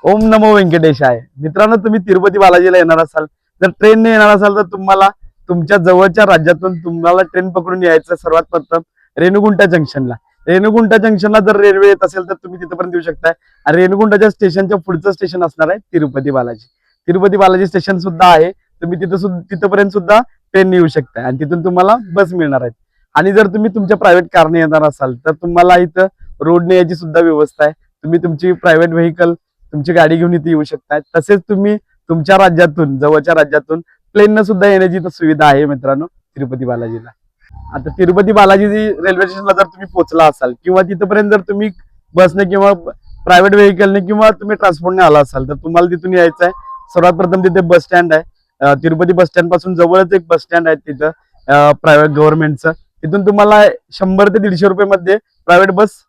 ओम नमो व्यंकटेशाय. मित्रांनो, तुम्ही तिरुपती बालाजीला येणार असाल, जर ट्रेनने येणार असाल तर तुम्हाला तुमच्या जवळच्या राज्यातून तुम्हाला ट्रेन पकडून यायचं सर्वात प्रथम रेणुगुंटा जंक्शनला. रेणुगुंटा जंक्शनला जर रेल्वे येत असेल तर तुम्ही तिथपर्यंत येऊ शकताय. आणि रेणुगुंटाच्या स्टेशनच्या पुढचं स्टेशन असणार आहे तिरुपती बालाजी. तिरुपती बालाजी स्टेशन सुद्धा आहे. तुम्ही तिथपर्यंत सुद्धा ट्रेन येऊ शकताय आणि तिथून तुम्हाला बस मिळणार आहे. आणि जर तुम्ही तुमच्या प्रायव्हेट कारने येणार असाल तर तुम्हाला इथं रोडने यायची सुद्धा व्यवस्था आहे. तुम्ही तुमची प्रायव्हेट व्हेकल तुमची गाडी घेऊन इथे येऊ शकताय. तसेच तुम्ही तुमच्या राज्यातून जवळच्या राज्यातून प्लेन सुद्धा येण्याची सुविधा आहे मित्रांनो तिरुपती बालाजीला. आता तिरुपती बालाजी रेल्वे स्टेशनला जर तुम्ही पोहोचला असाल किंवा तिथपर्यंत जर तुम्ही बसने किंवा प्रायव्हेट व्हेकलने किंवा तुम्ही ट्रान्सपोर्टने आला असाल तर तुम्हाला तिथून यायचं आहे. सर्वात प्रथम तिथे बस स्टँड आहे. तिरुपती बस स्टँड पासून जवळच एक बस स्टँड आहे तिथं प्रायव्हेट गव्हर्नमेंटचं. तिथून तुम्हाला 100 ते 150 रुपये मध्ये प्रायव्हेट बस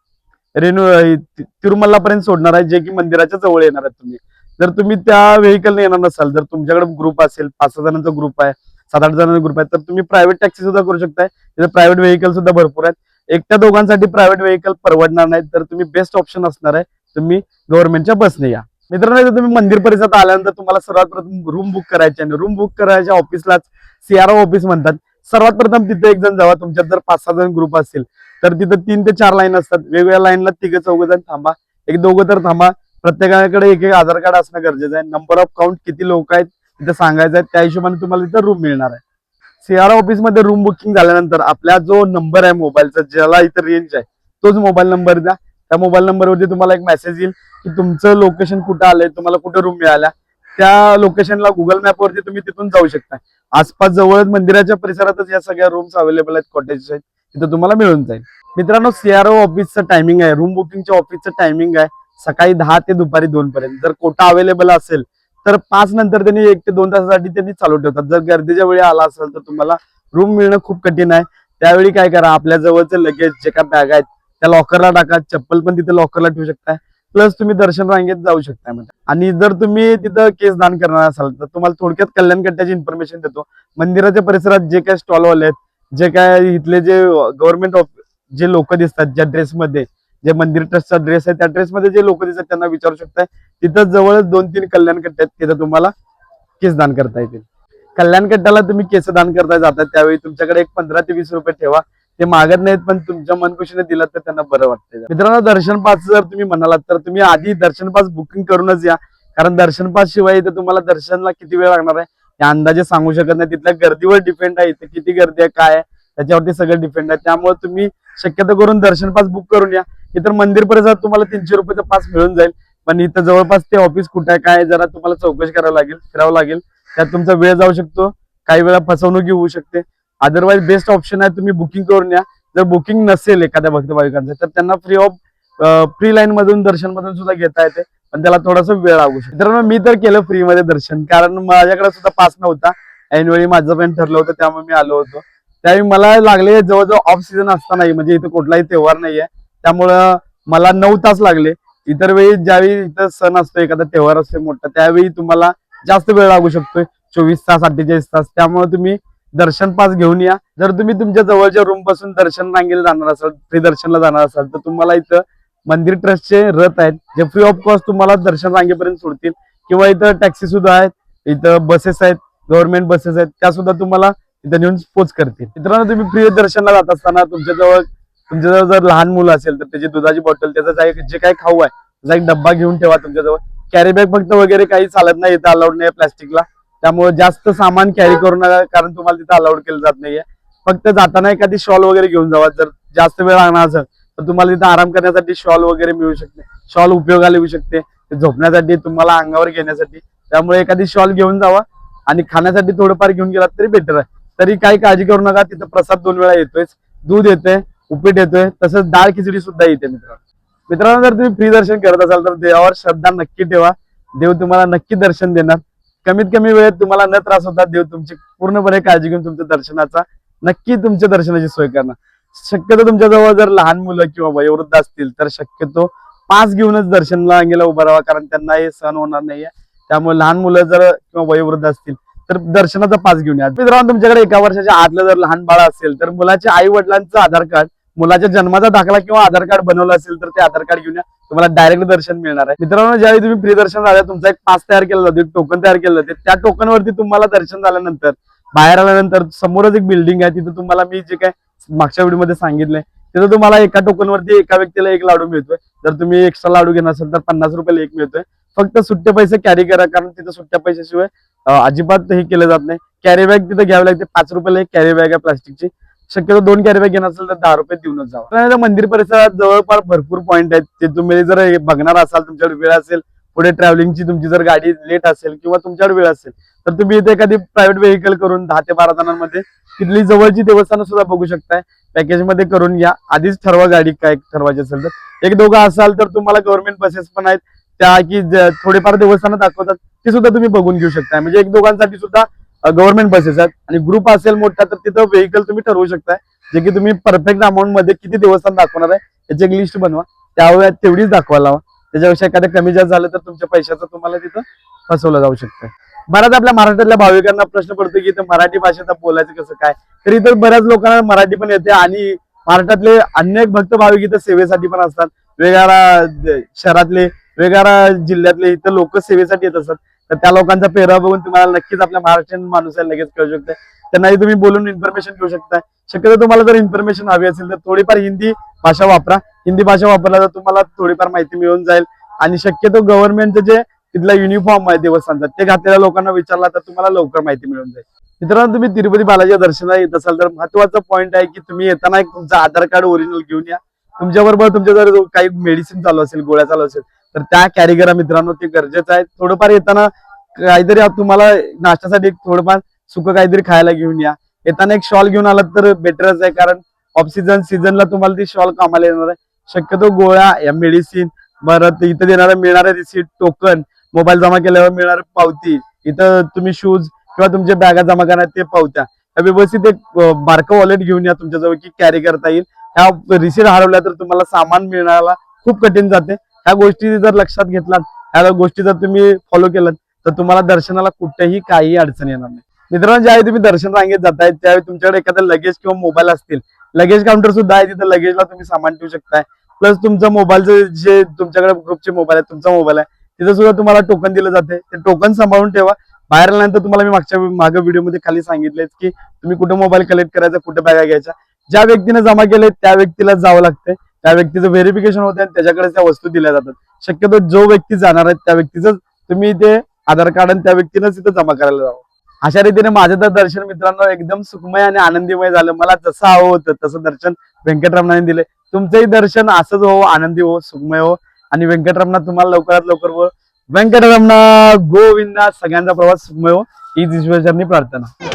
तिरुमला पर्यंत सोडणार आहे, जे की मंदिराच्या जवळ येणार आहे. तुम्ही जर तुम्ही त्या व्हेकलने येणार नसाल, जर तुमच्याकडे ग्रुप असेल 5-6 जणांचा ग्रुप आहे, 7-8 जणांचा ग्रुप आहे, तर तुम्ही प्रायव्हेट टॅक्सी सुद्धा करू शकताय. तिथे प्रायव्हेट व्हेकल सुद्धा भरपूर आहेत. एकट्या दोघांसाठी प्रायव्हेट व्हेकल परवडणार नाही, तर तुम्ही बेस्ट ऑप्शन असणार आहे तुम्ही गव्हर्नमेंटच्या बसने या. मित्रांनो, जर तुम्ही मंदिर परिसरात आल्यानंतर तुम्हाला सर्वात प्रथम रूम बुक करायची आणि रूम बुक करायच्या ऑफिसलाच सीआरओ ऑफिस म्हणतात. सर्वात प्रथम तिथे एक जण जावा. तुमच्यात जर 5-6 जण ग्रुप असतील तर तिथं 3 ते 4 लाईन असतात. वेगवेगळ्या लाईनला 3-4 जण थांबा, 1-2 तर थांबा. प्रत्येकाकडे एक आधार कार्ड असणं गरजेचं आहे. नंबर ऑफ काउंट किती लोक आहेत तिथे सांगायचं आहे, त्या हिशोबाने तुम्हाला तिथं रूम मिळणार आहे. सीआरओ ऑफिस मध्ये रूम बुकिंग झाल्यानंतर आपला जो नंबर आहे मोबाईलचा, ज्याला इथं रेंज आहे, तोच मोबाईल नंबर द्या. त्या मोबाईल नंबरवरती तुम्हाला एक मेसेज येईल की तुमचं लोकेशन कुठं आलंय, तुम्हाला कुठे रूम मिळाल्या. त्या लोकेशनला गुगल मॅपवरती तुम्ही तिथून जाऊ शकता. आसपास जवळच मंदिराच्या परिसरातच या सगळ्या रूम्स अवेलेबल आहेत, कॉटेजेस आहेत, तिथं तुम्हाला मिळून जाईल. मित्रांनो, सीआरओ ऑफिसचं टायमिंग आहे, रूम बुकिंगच्या ऑफिसचं टायमिंग आहे सकाळी 10 ते दुपारी 2 पर्यंत. जर कोटा अवेलेबल असेल तर 5 नंतर त्यांनी 1 ते 2 तासासाठी त्यांनी चालू ठेवतात. जर गर्दीच्या वेळी आला असेल तर तुम्हाला रूम मिळणं खूप कठीण आहे. त्यावेळी काय करा, आपल्या जवळचे लगेज जे काय बॅग आहेत त्या लॉकरला टाका. चप्पल पण तिथे लॉकरला ठेवू शकताय. प्लस तुम्ही दर्शन रांगेत जाऊ शकताय. आणि जर तुम्ही तिथं केस दान करणार असाल तर तुम्हाला थोडक्यात कल्याण कट्ट्याची इन्फॉर्मेशन देतो. मंदिराच्या परिसरात जे काय स्टॉलवाले आहेत, जे काय इथले जे गव्हर्नमेंट जे लोक दिसतात ज्या ड्रेसमध्ये, जे मंदिर ट्रस्टचा ड्रेस आहे त्या ड्रेसमध्ये जे लोक दिसतात त्यांना विचारू शकताय. तिथं जवळच 2-3 कल्याण कट्टे आहेत, तिथं तुम्हाला केस दान करता येतील. कल्याण कट्ट्याला तुम्ही केस दान करता जातात त्यावेळी तुमच्याकडे एक 15 ते 20 रुपये ठेवा. ते मागत नाहीत, पण तुमच्या मनखुशीने दिलं तर त्यांना बरं वाटतं. मित्रांनो, दर्शन पास जर तुम्ही म्हणालात तर तुम्ही आधी दर्शन पास बुकिंग करूनच या. कारण दर्शन पास शिवाय इथं तुम्हाला दर्शनला किती वेळ लागणार आहे या अंदाजे सांगू शकत नाही. तिथल्या गर्दीवर डिपेंड आहे, इथे किती गर्दी आहे काय आहे त्याच्यावरती सगळं डिपेंड आहे. त्यामुळे तुम्ही शक्यतो करून दर्शन पास बुक करून या. इतर मंदिर परिसरात तुम्हाला 300 रुपयाचा पास मिळून जाईल. पण इथं जवळपास ते ऑफिस कुठे आहे काय जरा तुम्हाला चौकशी करावी लागेल, फिरावं लागेल. त्यात तुमचा वेळ जाऊ शकतो, काही वेळा फसवणूक होऊ शकते. अदरवाईज बेस्ट ऑप्शन आहे तुम्ही बुकिंग करून या. जर बुकिंग नसेल एखाद्या भक्त भाविकांचं तर त्यांना फ्री लाईन मधून दर्शन मधून सुद्धा घेता येते, पण त्याला थोडासा वेळ लागू शकतो. मित्रांनो, मी तर केलं फ्री मध्ये दर्शन, कारण माझ्याकडे सुद्धा पास नव्हता. ऐनवेळी माझं पण ठरलं होतं त्यामुळे मी आलो होतो. त्यावेळी मला लागले जवळजवळ ऑफ सीझन असताना, म्हणजे इथं कुठलाही त्योहार नाहीये त्यामुळं मला 9 तास लागले. इतर वेळी ज्यावेळी इथं सण असतो, एखादा त्योहार असतो मोठा, त्यावेळी तुम्हाला जास्त वेळ लागू शकतोय, 24 तास 48 तास. त्यामुळे तुम्ही दर्शन पास घेऊन या. जर तुम्ही तुमच्या जवळच्या रूम पासून दर्शन रांगेला जाणार असाल, फ्री दर्शनला जाणार असाल, तर तुम्हाला इथं मंदिर ट्रस्टचे रथ आहेत जे फ्री ऑफ कॉस्ट तुम्हाला दर्शन रांगेपर्यंत सोडतील. किंवा इथं टॅक्सी सुद्धा आहेत, इथं बसेस आहेत, गव्हर्नमेंट बसेस आहेत, त्या सुद्धा तुम्हाला इथं नेऊन पोच करतील. मित्रांनो, तुम्ही फ्री दर्शनला जात असताना तुमच्याजवळ जर लहान मुलं असेल तर त्याची दुधाची बॉटल, त्याचा जे काही खाऊ आहे त्याचा एक डब्बा घेऊन ठेवा तुमच्याजवळ. कॅरी बॅग फक्त वगैरे काही चालत नाही, इथं अलाउड नाही प्लास्टिकला. त्यामुळे जास्त सामान कॅरी करू नका, कारण तुम्हाला तिथं अलाउड केलं जात नाहीये. फक्त जाताना एखादी शॉल वगैरे घेऊन जावा. जर जास्त वेळ लागणार असेल तर तुम्हाला तिथं आराम करण्यासाठी शॉल वगैरे मिळू शकते. शॉल उपयोगाला येऊ शकते झोपण्यासाठी, तुम्हाला अंगावर घेण्यासाठी. त्यामुळे एखादी शॉल घेऊन जावा. आणि खाण्यासाठी थोडंफार घेऊन गेलात तरी बेटर आहे. तरी काही काळजी करू नका, तिथं प्रसाद 2 वेळा येतोय, दूध येतोय, उपीट येतोय, तसंच डाळ खिचडी सुद्धा येते. मित्रांनो, जर तुम्ही फ्री दर्शन करत असाल तर देवावर श्रद्धा नक्की ठेवा. देव तुम्हाला नक्की दर्शन देणार. कमीत कमी वेळेत तुम्हाला न त्रास होता देव तुमची पूर्णपणे काळजी घेऊन तुमच्या दर्शनाचा नक्की तुमच्या दर्शनाची सोय करणार. शक्यतो तुमच्याजवळ जर लहान मुलं किंवा वयोवृद्ध असतील तर शक्यतो पास घेऊनच दर्शनला गेला उभा राहावा, कारण त्यांना हे सहन होणार नाहीये. त्यामुळे लहान मुलं जर किंवा वयोवृद्ध असतील तर दर्शनाचा पास घेऊन या. मित्रांनो, तुमच्याकडे 1 वर्षाच्या आतलं जर लहान बाळ असेल तर मुलाच्या आई वडिलांचं आधार कार्ड मुलाच्या जन्माचा दाखला किंवा आधार कार्ड बनवलं असेल तर ते आधार कार्ड घेऊन या, तुम्हाला डायरेक्ट दर्शन मिळणार आहे. मित्रांनो, ज्यावेळी तुम्ही फ्री दर्शन झालं, तुमचा एक पास तयार केलं जातो, एक टोकन तयार केलं जाते. त्या टोकनवरती तुम्हाला दर्शन झाल्यानंतर बाहेर आल्यानंतर समोरच एक बिल्डिंग आहे, तिथे तुम्हाला मी जे काय मागच्या व्हिडिओमध्ये सांगितलंय तिथं तुम्हाला एका टोकनवरती एका व्यक्तीला एक लाडू मिळतोय. जर तुम्ही एक्स्ट्रा लाडू घेणार असेल तर 50 रुपयाला एक मिळतोय. फक्त सुट्टे पैसे कॅरी करा, कारण तिथे सुट्ट्या पैशाशिवाय अजिबात हे केलं जात नाही. कॅरी बॅग तिथे घ्यावी लागते. 5 रुपयाला एक कॅरी बॅग आहे प्लास्टिकची. शक्यतो 2 कॅरी बॅग घेणार असेल तर 10 रुपये देऊनच जावा. मंदिर परिसरात जवळपास भरपूर पॉईंट आहेत, ते तुम्ही जर बघणार असाल, तुमच्याकडे वेळ असेल, पुढे ट्रॅव्हलिंगची तुमची जर गाडी लेट असेल किंवा तुमच्याकडे वेळ असेल तर तुम्ही इथे एखादी प्रायव्हेट व्हेकल करून 10 ते 12 जणांमध्ये तिथली जवळची देवस्थानं सुद्धा बघू शकताय. पॅकेज मध्ये करून घ्या. आधीच ठरवा गाडी काय ठरवायची असेल तर. एक दोघं असाल तर तुम्हाला गव्हर्नमेंट बसेस पण आहेत, त्या की थोडेफार देवस्थानं दाखवतात, ते सुद्धा तुम्ही बघून घेऊ शकताय. म्हणजे एक दोघांसाठी सुद्धा गव्हर्नमेंट बसेस आहेत. आणि ग्रुप असेल मोठा तर तिथं व्हेकल तुम्ही ठरवू शकताय, जे की तुम्ही परफेक्ट अमाऊंट मध्ये किती देवस्थान दाखवणार आहे याची एक लिस्ट बनवा, त्यावेळेस तेवढीच दाखवायला हवा. त्याच्यापेक्षा एखादं कमी जास्त झालं तर तुमच्या पैशाचं तुम्हाला तिथं फसवलं जाऊ शकतं. बऱ्याच आपल्या महाराष्ट्रातल्या भाविकांना प्रश्न पडतो की मराठी भाषेत बोलायचं कसं काय. तर इथं बऱ्याच लोकांना मराठी पण येते आणि महाराष्ट्रातले अनेक भक्त भाविक इथं सेवेसाठी पण असतात. वेगवेगळ्या शहरातले, वेगवेगळ्या जिल्ह्यातले इथं लोक सेवेसाठी येत असतात. तर त्या लोकांचा पेहराव बघून तुम्हाला नक्कीच आपल्या महाराष्ट्रीयन माणूसाला लगेच कळू शकतं. त्यांनाही तुम्ही बोलून इन्फॉर्मेशन घेऊ शकता. शक्यतो तुम्हाला जर इन्फॉर्मेशन हवी असेल तर थोडीफार हिंदी भाषा वापरा. हिंदी भाषा वापरला तर तुम्हाला थोडीफार माहिती मिळून जाईल. आणि शक्यतो गव्हर्नमेंटचं जे तिथला युनिफॉर्म आहे देवस्थानचा ते घातलेल्या लोकांना विचारला तर तुम्हाला लवकर माहिती मिळून जाईल. मित्रांनो, तुम्ही तिरुपती बालाजी दर्शनाला येत असाल तर महत्वाचा पॉईंट आहे की तुम्ही येताना एक तुमचं आधार कार्ड ओरिजिनल घेऊन या. तुमच्याबरोबर तुमच्या जर काही मेडिसिन चालू असेल, गोळ्या चालू असेल तर त्या कॅरी करा. मित्रांनो, ते गरजेचं आहे. थोडंफार येताना काहीतरी तुम्हाला नाश्त्यासाठी थोडंफार सुकं काहीतरी खायला घेऊन या. येताना एक शॉल घेऊन आलात तर बेटरच आहे, कारण ऑक्सिजन सीझनला तुम्हाला ती शॉल कामाला येणार आहे. शक्यतो गोळ्या, या मेडिसिन, परत इथं मिळणारे रिसीट, टोकन, मोबाईल जमा केल्यावर मिळणारी पावती, इथं तुम्ही शूज किंवा तुमच्या बॅगा जमा करणार ते पावत्या, व्यवस्थित एक बारकं वॉलेट घेऊन या तुमच्याजवळ की कॅरी करता येईल. ह्या रिसीट हरवल्या तर तुम्हाला सामान मिळायला खूप कठीण जाते. ह्या गोष्टी जर लक्षात घेतलात, ह्या गोष्टी जर तुम्ही फॉलो केलात तर तुम्हाला दर्शनाला कुठेही काही अडचण येणार नाही. मित्रांनो, ज्यावेळी तुम्ही दर्शन रांगेत जाताय त्यावेळी तुमच्याकडे एखादा लगेज किंवा मोबाईल असतील, लगेज काउंटर सुद्धा आहे, तिथं लगेजला तुम्ही सामान ठेवू शकताय. प्लस तुमचं मोबाईलचं जे तुमच्याकडे ग्रुपचे मोबाईल आहे, तुमचा मोबाईल आहे, तिथं सुद्धा तुम्हाला टोकन दिलं जाते. ते टोकन सांभाळून ठेवा. बाहेर आल्यानंतर तुम्हाला मी मागच्या व्हिडिओमध्ये खाली सांगितलंय की तुम्ही कुठे मोबाईल कलेक्ट करायचा, कुठे बॅगा घ्यायच्या. ज्या व्यक्तीने जमा केले त्या व्यक्तीला जावं लागतंय, त्या व्यक्तीचं व्हेरिफिकेशन होतं आणि त्याच्याकडे त्या वस्तू दिल्या जातात. शक्यतो जो व्यक्ती जाणार आहे त्या व्यक्तीचं तुम्ही ते आधार कार्ड आणि त्या व्यक्तीनं तिथं जमा करायला जावं. अशा रीतीने माझं तर दर्शन मित्रांनो एकदम सुखमय आणि आनंदीमय झालं. मला जसं हवं होतं तसं दर्शन व्यंकटरमणाने दिले. तुमचंही दर्शन असंच हो, आनंदी हो, सुखमय हो आणि व्यंकटरमणा तुम्हाला लवकरात लवकर हो. व्यंकटरमणा गोविंदा. सगळ्यांचा प्रवास सुखमय हो हीच ईश्वरचरणी प्रार्थना.